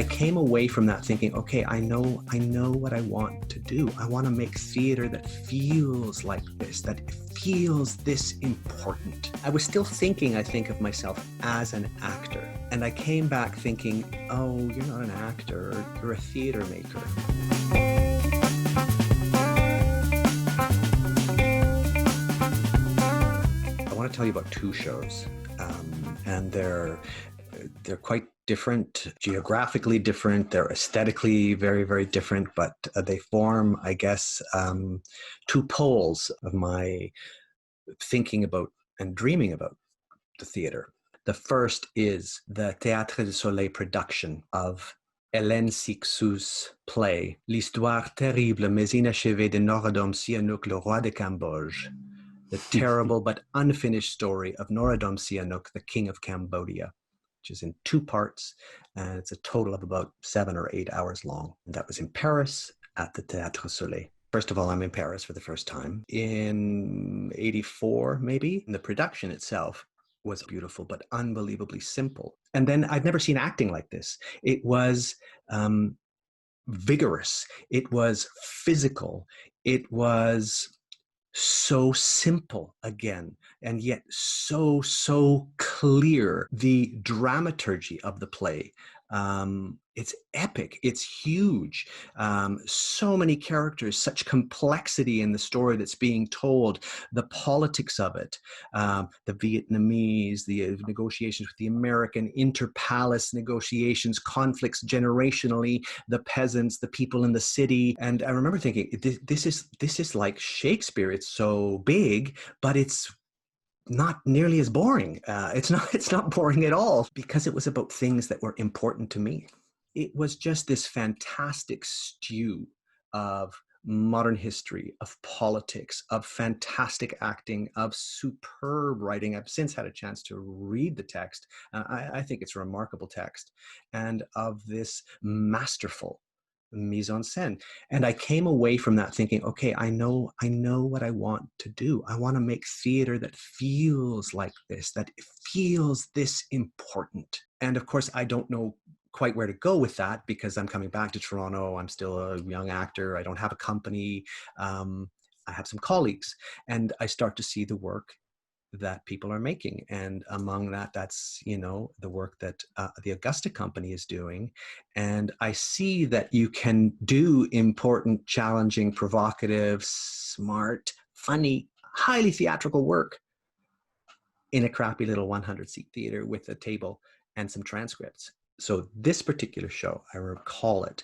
I came away from that thinking, okay, I know what I want to do. I want to make theater that feels like this, that feels this important. I was still thinking, I think, of myself as an actor. And I came back thinking, oh, you're not an actor, you're a theater maker. I want to tell you about two shows, and they're quite different, geographically different. They're aesthetically very, very different, but they form, I guess, two poles of my thinking about and dreaming about the theater. The first is the Théâtre du Soleil production of Hélène Cixous's play L'histoire terrible mais inachevée de Norodom Sihanouk, le roi de Cambodge. The terrible but unfinished story of Norodom Sihanouk, the king of Cambodia, which is in two parts, and it's a total of about 7 or 8 hours long. And that was in Paris at the Théâtre Soleil. First of all, I'm in Paris for the first time in 84, maybe. And the production itself was beautiful, but unbelievably simple. And then I'd never seen acting like this. It was vigorous. It was physical. It was so simple again, and yet so clear. The dramaturgy of the play, it's epic, it's huge, so many characters, such complexity in the story that's being told, the politics of it, the Vietnamese, the negotiations with the American, inter-palace negotiations, conflicts generationally, the peasants, the people in the city. And I remember thinking, this is like Shakespeare. It's so big, but it's not nearly as boring. It's not boring at all, because it was about things that were important to me. It was just this fantastic stew of modern history, of politics, of fantastic acting, of superb writing. I've since had a chance to read the text. I think it's a remarkable text, and of this masterful mise en scène. And I came away from that thinking, okay, I know what I want to do. I want to make theater that feels like this, that feels this important. And of course, I don't know quite where to go with that, because I'm coming back to Toronto. I'm still a young actor. I don't have a company. I have some colleagues, and I start to see the work that people are making. And among that, that's, the work that the Augusta company is doing. And I see that you can do important, challenging, provocative, smart, funny, highly theatrical work in a crappy little 100-seat theater with a table and some transcripts. So this particular show, I recall it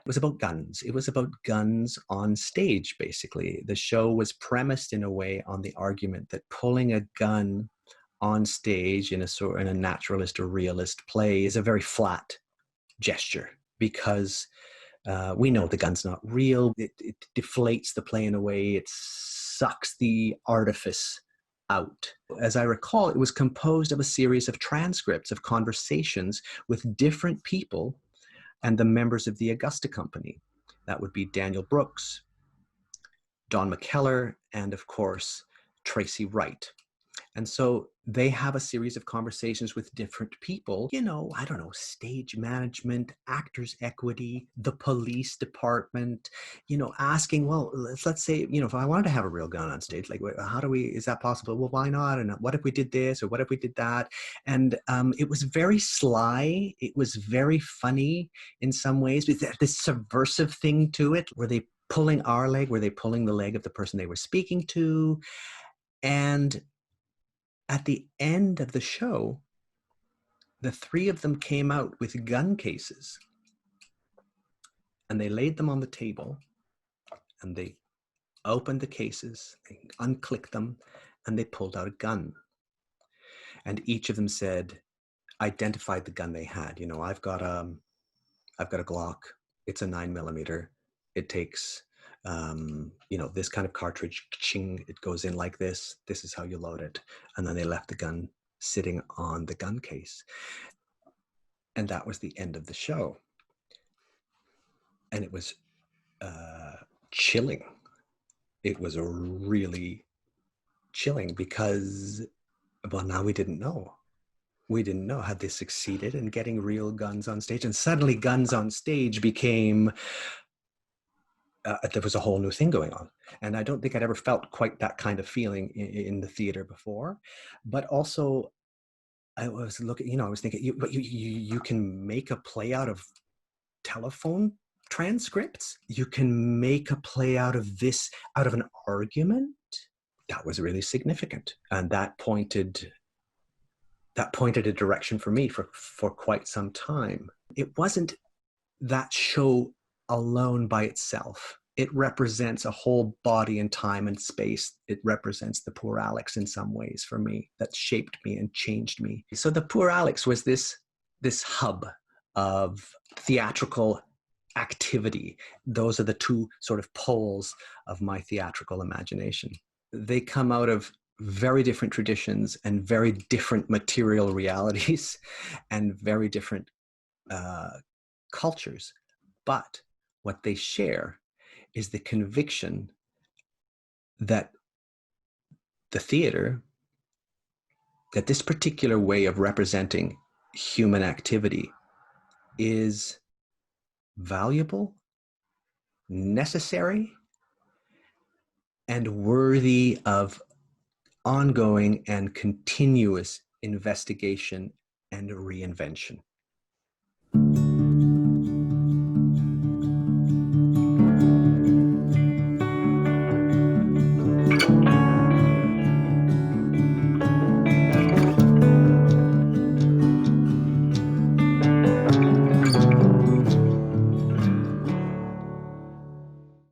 was about guns. It was about guns on stage, basically. The show was premised in a way on the argument that pulling a gun on stage in a naturalist or realist play is a very flat gesture, because we know the gun's not real. It deflates the play in a way. It sucks the artifice out. As I recall, it was composed of a series of transcripts of conversations with different people and the members of the Augusta company. That would be Daniel Brooks, Don McKellar, and of course, Tracy Wright. And so they have a series of conversations with different people, I don't know, stage management, actors equity, the police department, asking, well, let's say, if I wanted to have a real gun on stage, like, is that possible? Well, why not? And what if we did this, or what if we did that? And it was very sly. It was very funny in some ways, with this subversive thing to it. Were they pulling our leg? Were they pulling the leg of the person they were speaking to? And at the end of the show, the three of them came out with gun cases, and they laid them on the table, and they opened the cases, they unclicked them, and they pulled out a gun. And each of them identified the gun they had. I've got a Glock. It's a 9mm. It takes, this kind of cartridge, ching, it goes in like this. This is how you load it. And then they left the gun sitting on the gun case. And that was the end of the show. And it was chilling. It was really chilling, because, well, now we didn't know. We didn't know had they succeeded in getting real guns on stage. And suddenly guns on stage became, there was a whole new thing going on. And I don't think I'd ever felt quite that kind of feeling in the theater before. But also, I was looking, I was thinking, you can make a play out of telephone transcripts. You can make a play out of this, out of an argument. That was really significant. And that pointed a direction for me for quite some time. It wasn't that show alone by itself. It represents a whole body and time and space. It represents the Poor Alex in some ways for me, that shaped me and changed me. So the Poor Alex was this hub of theatrical activity. Those are the two sort of poles of my theatrical imagination. They come out of very different traditions and very different material realities and very different cultures. But what they share is the conviction that the theater, that this particular way of representing human activity is valuable, necessary, and worthy of ongoing and continuous investigation and reinvention.